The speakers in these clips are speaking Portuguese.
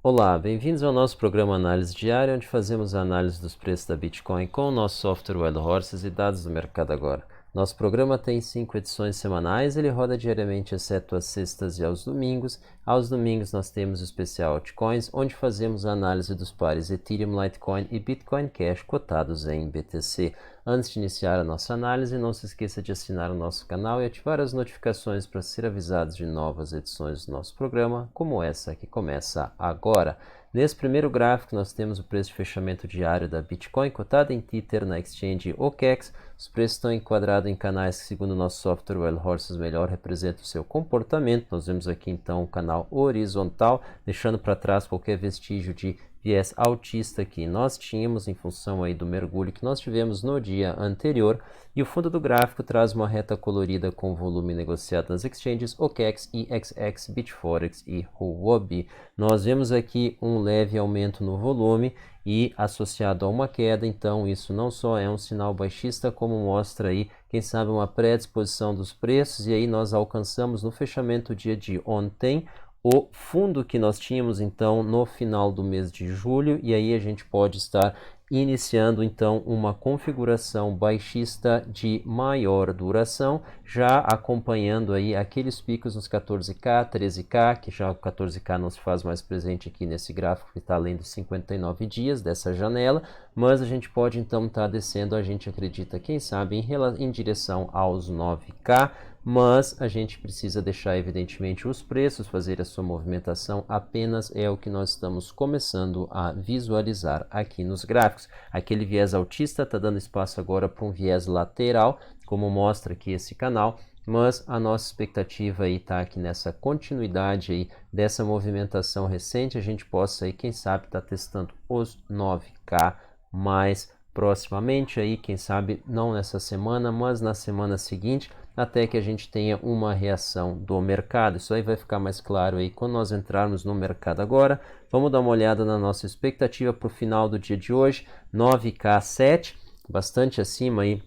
Olá, bem-vindos ao nosso programa Análise Diária, onde fazemos a análise dos preços da Bitcoin com o nosso software Wild Horses e dados do mercado agora. Nosso programa tem 5 edições semanais, ele roda diariamente exceto às sextas e aos domingos. Aos domingos nós temos o especial Altcoins, onde fazemos a análise dos pares Ethereum, Litecoin e Bitcoin Cash cotados em BTC. Antes de iniciar a nossa análise, não se esqueça de assinar o nosso canal e ativar as notificações para ser avisados de novas edições do nosso programa, como essa que começa agora. Nesse primeiro gráfico, nós temos o preço de fechamento diário da Bitcoin, cotada em Tether na exchange OKEx. Os preços estão enquadrados em canais que, segundo o nosso software Wild Horses, melhor representam o seu comportamento. Nós vemos aqui, então, o canal horizontal, deixando para trás qualquer vestígio de viés altista que nós tínhamos em função aí do mergulho que nós tivemos no dia anterior, e o fundo do gráfico traz uma reta colorida com volume negociado nas exchanges OKEx, EXX, Bitforex e Huobi. Nós vemos aqui um leve aumento no volume e associado a uma queda, então isso não só é um sinal baixista, como mostra aí, quem sabe, uma predisposição dos preços, e aí nós alcançamos no fechamento do dia de ontem o fundo que nós tínhamos então no final do mês de julho, e aí a gente pode estar iniciando então uma configuração baixista de maior duração, já acompanhando aí aqueles picos nos 14K, 13K, que já o 14K não se faz mais presente aqui nesse gráfico que está além dos 59 dias dessa janela, mas a gente pode então estar descendo, a gente acredita, quem sabe, em direção aos 9K, mas a gente precisa deixar evidentemente os preços fazer a sua movimentação, apenas é o que nós estamos começando a visualizar aqui nos gráficos. Aquele viés altista está dando espaço agora para um viés lateral, como mostra aqui esse canal, mas a nossa expectativa aí está aqui nessa continuidade aí dessa movimentação recente, a gente possa aí, quem sabe, estar testando os 9K mais proximamente aí, quem sabe não nessa semana, mas na semana seguinte, até que a gente tenha uma reação do mercado. Isso aí vai ficar mais claro aí quando nós entrarmos no mercado agora. Vamos dar uma olhada na nossa expectativa para o final do dia de hoje, 9K7, bastante acima aí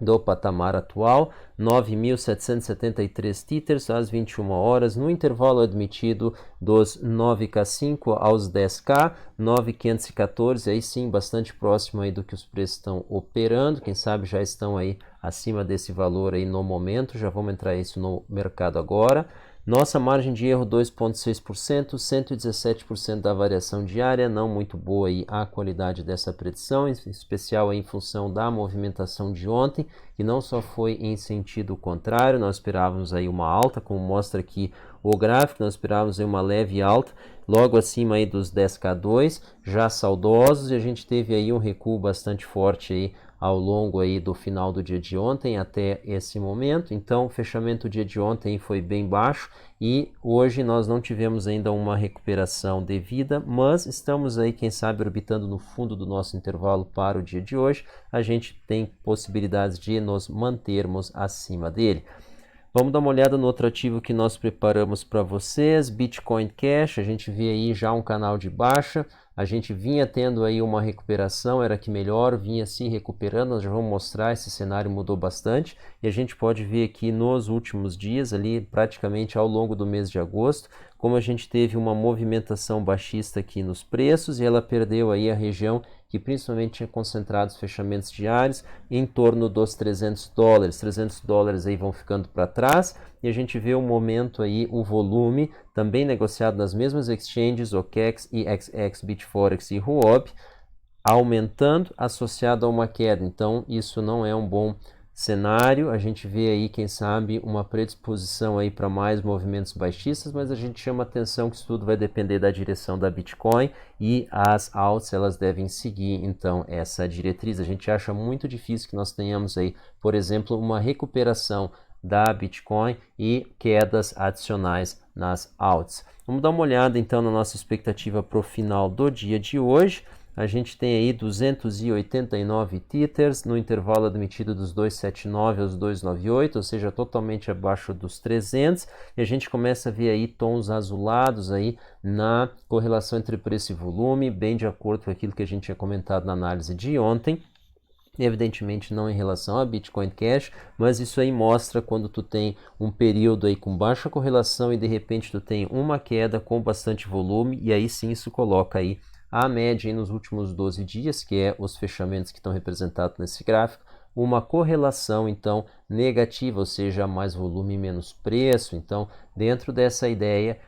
do patamar atual, 9.773 tethers às 21 horas, no intervalo admitido dos 9K5 aos 10K, 9.514, aí sim, bastante próximo aí do que os preços estão operando, quem sabe já estão aí acima desse valor aí no momento, já vamos entrar isso no mercado agora. Nossa margem de erro 2,6%, 117% da variação diária, não muito boa aí a qualidade dessa predição, em especial em função da movimentação de ontem, que não só foi em sentido contrário, nós esperávamos aí uma alta, como mostra aqui o gráfico, nós esperávamos aí uma leve alta, logo acima aí dos 10K2, já saudosos, e a gente teve aí um recuo bastante forte aí ao longo aí do final do dia de ontem até esse momento. Então o fechamento do dia de ontem foi bem baixo e hoje nós não tivemos ainda uma recuperação devida, mas estamos aí, quem sabe, orbitando no fundo do nosso intervalo para o dia de hoje. A gente tem possibilidades de nos mantermos acima dele. Vamos dar uma olhada no outro ativo que nós preparamos para vocês, Bitcoin Cash. A gente vê aí já um canal de baixa, a gente vinha tendo aí uma recuperação, era que melhor, vinha se recuperando, nós já vamos mostrar, esse cenário mudou bastante, e a gente pode ver aqui nos últimos dias, ali praticamente ao longo do mês de agosto, como a gente teve uma movimentação baixista aqui nos preços, e ela perdeu aí a região que principalmente tinha concentrado os fechamentos diários em torno dos $300. $300 aí vão ficando para trás, e a gente vê o momento aí, o volume, também negociado nas mesmas exchanges, OKEx, EXX, Bitforex e Huobi, aumentando, associado a uma queda. Então isso não é um bom cenário, a gente vê aí, quem sabe, uma predisposição aí para mais movimentos baixistas, mas a gente chama atenção que isso tudo vai depender da direção da Bitcoin, e as alts elas devem seguir então essa diretriz. A gente acha muito difícil que nós tenhamos aí, por exemplo, uma recuperação da Bitcoin e quedas adicionais nas alts. Vamos dar uma olhada então na nossa expectativa para o final do dia de hoje. A gente tem aí 289 tethers no intervalo admitido dos 279 aos 298, ou seja, totalmente abaixo dos 300, e a gente começa a ver aí tons azulados aí na correlação entre preço e volume, bem de acordo com aquilo que a gente tinha comentado na análise de ontem. Evidentemente não em relação a Bitcoin Cash, mas isso aí mostra quando tu tem um período aí com baixa correlação e de repente tu tem uma queda com bastante volume, e aí sim isso coloca aí a média aí nos últimos 12 dias, que é os fechamentos que estão representados nesse gráfico, uma correlação então negativa, ou seja, mais volume e menos preço. Então, dentro dessa ideia,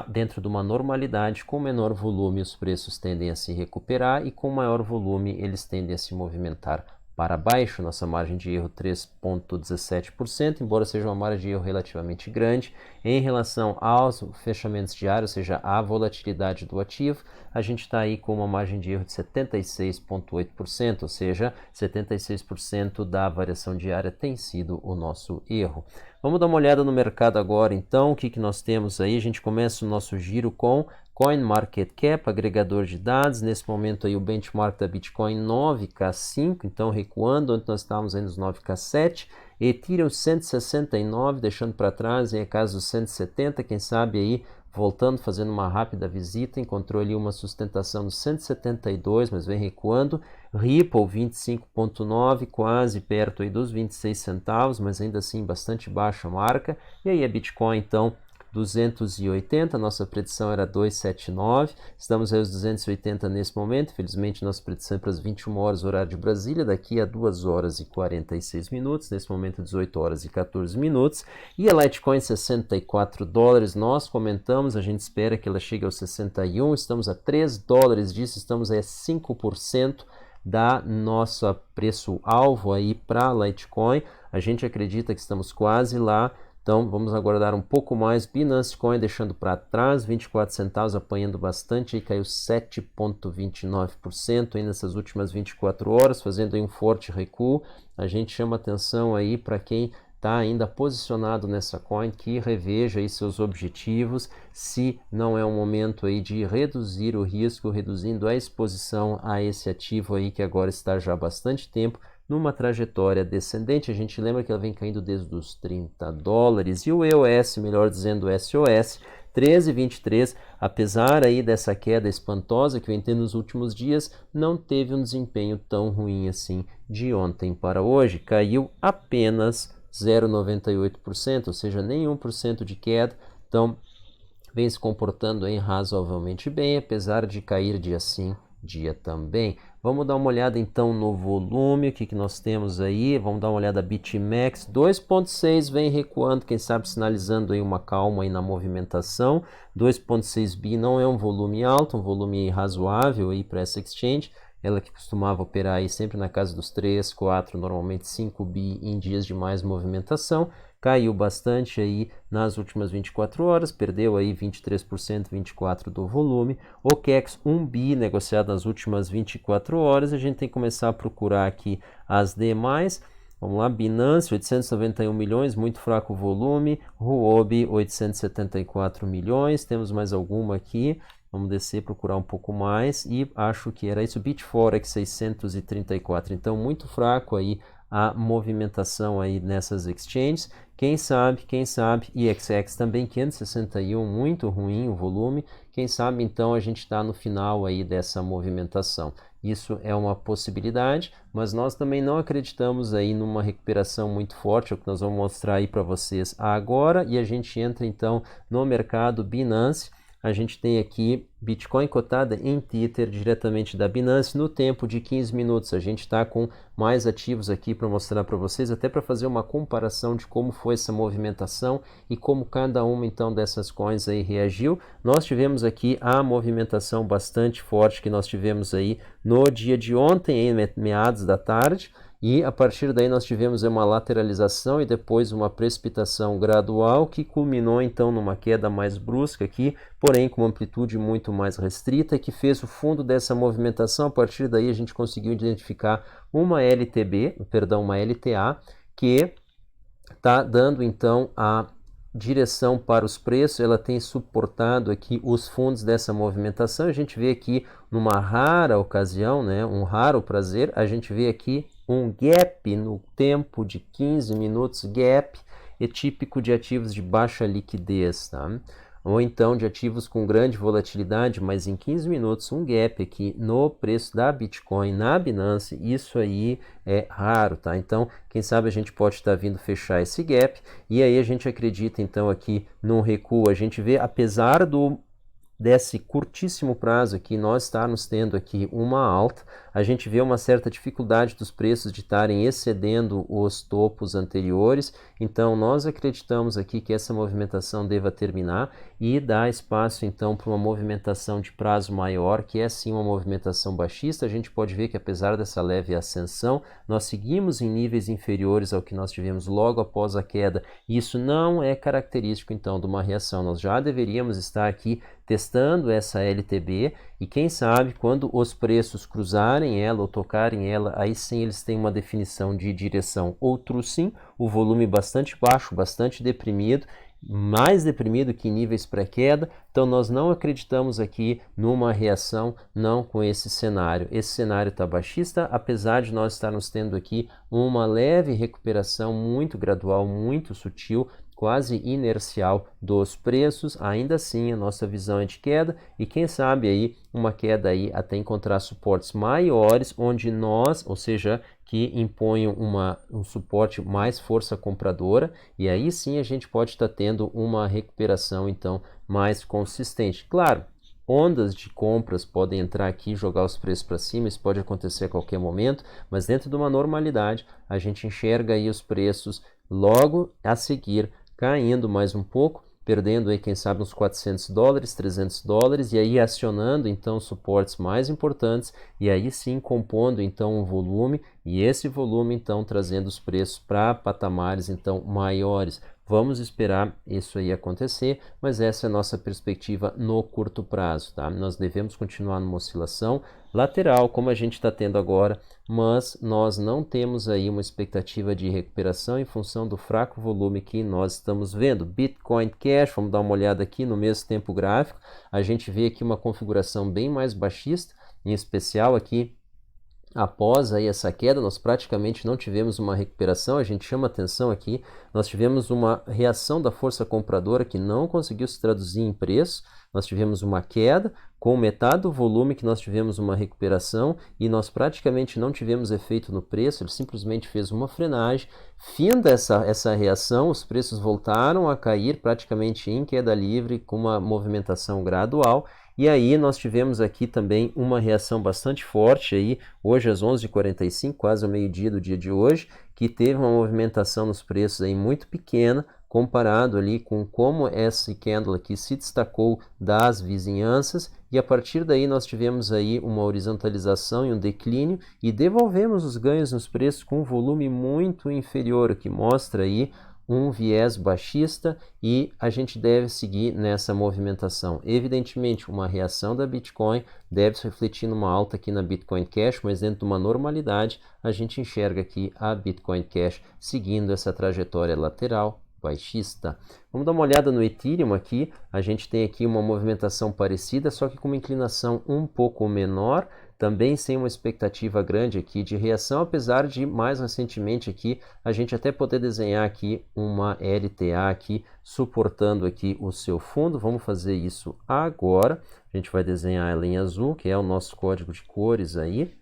dentro de uma normalidade, com menor volume os preços tendem a se recuperar e com maior volume eles tendem a se movimentar para baixo. Nossa margem de erro 3,17%, embora seja uma margem de erro relativamente grande. Em relação aos fechamentos diários, ou seja, a volatilidade do ativo, a gente está aí com uma margem de erro de 76,8%, ou seja, 76% da variação diária tem sido o nosso erro. Vamos dar uma olhada no mercado agora, então, o que nós temos aí? A gente começa o nosso giro com CoinMarketCap, agregador de dados. Nesse momento aí o benchmark da Bitcoin 9K5, então recuando, onde nós estávamos aí nos 9K7. Ethereum 169, deixando para trás em casa dos 170, quem sabe aí voltando, fazendo uma rápida visita, encontrou ali uma sustentação no 172, mas vem recuando. Ripple 25,9, quase perto aí dos 26 centavos, mas ainda assim bastante baixa a marca. E aí a Bitcoin então 280, nossa predição era 279, estamos aí aos 280 nesse momento. Infelizmente nossa predição é para as 21 horas horário de Brasília, daqui a 2 horas e 46 minutos, nesse momento 18 horas e 14 minutos, e a Litecoin 64 dólares, nós comentamos, a gente espera que ela chegue aos 61, estamos a 3 dólares disso, estamos aí a 5% da nossa preço-alvo aí para a Litecoin, a gente acredita que estamos quase lá. Então vamos aguardar um pouco mais. Binance Coin deixando para trás, 24 centavos, apanhando bastante, aí caiu 7,29% aí nessas últimas 24 horas, fazendo aí um forte recuo. A gente chama atenção aí para quem está ainda posicionado nessa coin, que reveja aí seus objetivos, se não é um momento aí de reduzir o risco, reduzindo a exposição a esse ativo aí que agora está já há bastante tempo numa trajetória descendente. A gente lembra que ela vem caindo desde os 30 dólares, e o EOS, melhor dizendo o SOS, 13,23, apesar aí dessa queda espantosa que vem tendo nos últimos dias, não teve um desempenho tão ruim assim de ontem para hoje, caiu apenas 0,98%, ou seja, nem 1% de queda, então vem se comportando aí razoavelmente bem, apesar de cair dia sim, dia também. Vamos dar uma olhada então no volume, o que nós temos aí, vamos dar uma olhada BitMEX, 2.6 vem recuando, quem sabe sinalizando aí uma calma aí na movimentação. 2.6 bi não é um volume alto, um volume razoável aí para essa exchange, ela que costumava operar aí sempre na casa dos 3, 4, normalmente 5 bi em dias de mais movimentação. Caiu bastante aí nas últimas 24 horas, perdeu aí 23%, 24% do volume. O OKEx 1 bi negociado nas últimas 24 horas. A gente tem que começar a procurar aqui as demais. Vamos lá, Binance 891 milhões, muito fraco o volume. Huobi 874 milhões, temos mais alguma aqui. Vamos descer, procurar um pouco mais, e acho que era isso. Bitforex 634, então muito fraco aí a movimentação aí nessas exchanges. Quem sabe, EXX também 561, muito ruim o volume. Quem sabe então a gente está no final aí dessa movimentação. Isso é uma possibilidade, mas nós também não acreditamos aí numa recuperação muito forte, é o que nós vamos mostrar aí para vocês agora. E a gente entra então no mercado Binance. A gente tem aqui Bitcoin cotada em Tether diretamente da Binance no tempo de 15 minutos. A gente está com mais ativos aqui para mostrar para vocês, até para fazer uma comparação de como foi essa movimentação e como cada uma então dessas coins aí reagiu. Nós tivemos aqui a movimentação bastante forte que nós tivemos aí no dia de ontem, em meados da tarde. E a partir daí nós tivemos uma lateralização e depois uma precipitação gradual que culminou então numa queda mais brusca aqui, porém com uma amplitude muito mais restrita, que fez o fundo dessa movimentação. A partir daí a gente conseguiu identificar uma uma LTA, que está dando então a direção para os preços. Ela tem suportado aqui os fundos dessa movimentação. A gente vê aqui numa rara ocasião, né, um raro prazer, a gente vê aqui um gap no tempo de 15 minutos, gap é típico de ativos de baixa liquidez, tá? ou então de ativos com grande volatilidade, mas em 15 minutos um gap aqui no preço da Bitcoin na Binance, isso aí é raro, tá? Então, quem sabe a gente pode estar vindo fechar esse gap, e aí a gente acredita então aqui num recuo. A gente vê, apesar desse curtíssimo prazo aqui, nós estarmos tendo aqui uma alta, a gente vê uma certa dificuldade dos preços de estarem excedendo os topos anteriores, então nós acreditamos aqui que essa movimentação deva terminar e dar espaço então para uma movimentação de prazo maior, que é sim uma movimentação baixista. A gente pode ver que apesar dessa leve ascensão, nós seguimos em níveis inferiores ao que nós tivemos logo após a queda, e isso não é característico então de uma reação. Nós já deveríamos estar aqui testando essa LTB, e quem sabe quando os preços cruzarem ela ou tocarem ela, aí sim eles têm uma definição de direção. Outro sim, o volume bastante baixo, bastante deprimido, mais deprimido que em níveis pré-queda, então nós não acreditamos aqui numa reação não com esse cenário. Esse cenário está baixista, apesar de nós estarmos tendo aqui uma leve recuperação muito gradual, muito sutil, quase inercial dos preços. Ainda assim a nossa visão é de queda, e quem sabe aí uma queda aí até encontrar suportes maiores, onde nós, ou seja, que imponham um suporte mais força compradora, e aí sim a gente pode estar tendo uma recuperação então mais consistente. Claro, ondas de compras podem entrar aqui e jogar os preços para cima, isso pode acontecer a qualquer momento, mas dentro de uma normalidade a gente enxerga aí os preços logo a seguir caindo mais um pouco, perdendo aí quem sabe uns $400, $300, e aí acionando então suportes mais importantes, e aí sim compondo então um volume, e esse volume então trazendo os preços para patamares então maiores. Vamos esperar isso aí acontecer, mas essa é a nossa perspectiva no curto prazo, tá? Nós devemos continuar numa oscilação lateral, como a gente está tendo agora, mas nós não temos aí uma expectativa de recuperação em função do fraco volume que nós estamos vendo. Bitcoin Cash, vamos dar uma olhada aqui no mesmo tempo gráfico, a gente vê aqui uma configuração bem mais baixista, em especial aqui após aí essa queda, nós praticamente não tivemos uma recuperação. A gente chama atenção aqui, nós tivemos uma reação da força compradora que não conseguiu se traduzir em preço, nós tivemos uma queda, com metade do volume que nós tivemos uma recuperação, e nós praticamente não tivemos efeito no preço, ele simplesmente fez uma frenagem. Finda essa reação, os preços voltaram a cair praticamente em queda livre, com uma movimentação gradual. E aí nós tivemos aqui também uma reação bastante forte aí, hoje às 11h45, quase ao meio-dia do dia de hoje, que teve uma movimentação nos preços aí muito pequena, comparado ali com como esse candle aqui se destacou das vizinhanças, e a partir daí nós tivemos aí uma horizontalização e um declínio, e devolvemos os ganhos nos preços com um volume muito inferior, o que mostra aí um viés baixista, e a gente deve seguir nessa movimentação. Evidentemente, uma reação da Bitcoin deve se refletir numa alta aqui na Bitcoin Cash, mas dentro de uma normalidade, a gente enxerga aqui a Bitcoin Cash seguindo essa trajetória lateral baixista. Vamos dar uma olhada no Ethereum aqui. A gente tem aqui uma movimentação parecida, só que com uma inclinação um pouco menor, também sem uma expectativa grande aqui de reação, apesar de mais recentemente aqui a gente até poder desenhar aqui uma LTA aqui suportando aqui o seu fundo. Vamos fazer isso agora. A gente vai desenhar ela em azul, que é o nosso código de cores aí.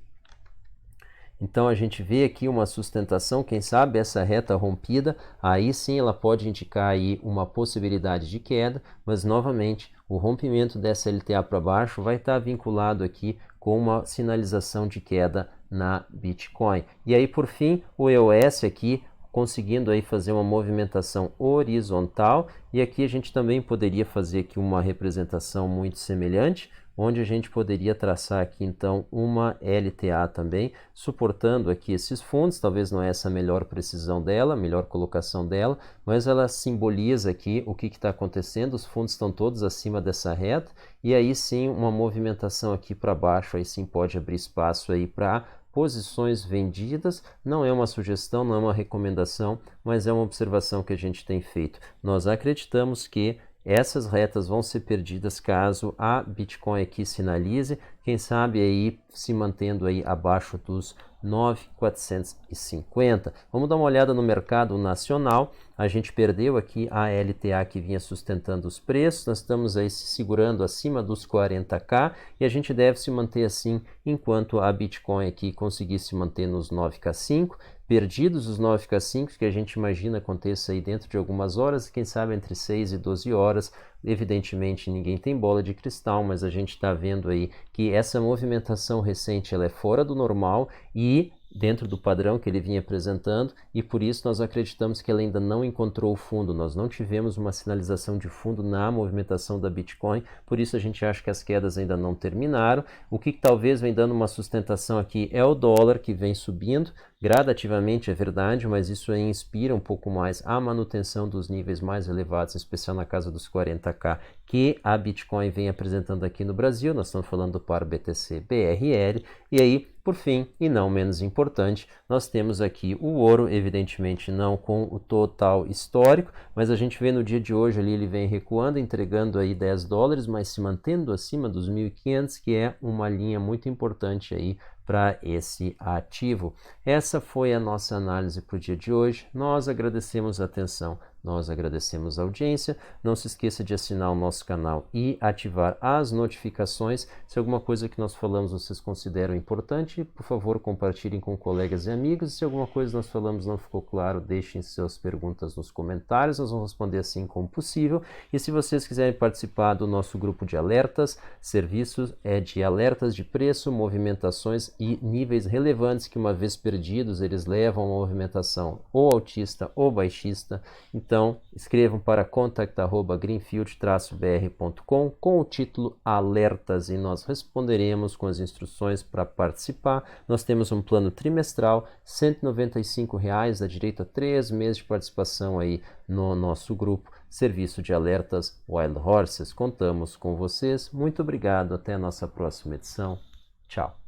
Então a gente vê aqui uma sustentação, quem sabe essa reta rompida, aí sim ela pode indicar aí uma possibilidade de queda, mas novamente o rompimento dessa LTA para baixo vai estar vinculado aqui com uma sinalização de queda na Bitcoin. E aí por fim o EOS aqui conseguindo aí fazer uma movimentação horizontal, e aqui a gente também poderia fazer aqui uma representação muito semelhante, onde a gente poderia traçar aqui então uma LTA também, suportando aqui esses fundos. Talvez não é essa a melhor precisão dela, a melhor colocação dela, mas ela simboliza aqui o que está acontecendo. Os fundos estão todos acima dessa reta, e aí sim uma movimentação aqui para baixo, aí sim pode abrir espaço aí para posições vendidas. Não é uma sugestão, não é uma recomendação, mas é uma observação que a gente tem feito. Nós acreditamos que essas retas vão ser perdidas caso a Bitcoin aqui sinalize, quem sabe aí se mantendo aí abaixo dos 9.450. Vamos dar uma olhada no mercado nacional. A gente perdeu aqui a LTA que vinha sustentando os preços, nós estamos aí se segurando acima dos 40k e a gente deve se manter assim enquanto a Bitcoin aqui conseguir se manter nos 9k5, perdidos os 9k5 que a gente imagina aconteça aí dentro de algumas horas, quem sabe entre 6 e 12 horas. Evidentemente ninguém tem bola de cristal, mas a gente está vendo aí que essa movimentação recente ela é fora do normal e dentro do padrão que ele vinha apresentando, e por isso nós acreditamos que ele ainda não encontrou o fundo, nós não tivemos uma sinalização de fundo na movimentação da Bitcoin, por isso a gente acha que as quedas ainda não terminaram. O que talvez vem dando uma sustentação aqui é o dólar, que vem subindo gradativamente, é verdade, mas isso aí inspira um pouco mais a manutenção dos níveis mais elevados, em especial na casa dos 40k, que a Bitcoin vem apresentando aqui no Brasil. Nós estamos falando do par BTC BRL, e aí, por fim, e não menos importante, nós temos aqui o ouro, evidentemente não com o total histórico, mas a gente vê no dia de hoje ali ele vem recuando, entregando aí $10, mas se mantendo acima dos 1.500, que é uma linha muito importante aí para esse ativo. Essa foi a nossa análise para o dia de hoje. Nós agradecemos a atenção, nós agradecemos a audiência. Não se esqueça de assinar o nosso canal e ativar as notificações. Se alguma coisa que nós falamos vocês consideram importante, por favor, compartilhem com colegas e amigos. Se alguma coisa nós falamos não ficou claro, deixem suas perguntas nos comentários, nós vamos responder assim como possível. E se vocês quiserem participar do nosso grupo de alertas, serviços de alertas de preço, movimentações e níveis relevantes que, uma vez perdidos, eles levam a uma movimentação ou altista ou baixista. Então, escrevam para contact@greenfield-br.com com o título Alertas e nós responderemos com as instruções para participar. Nós temos um plano trimestral, R$ 195, dá direito a 3 meses de participação aí no nosso grupo, Serviço de Alertas Wild Horses. Contamos com vocês. Muito obrigado. Até a nossa próxima edição. Tchau.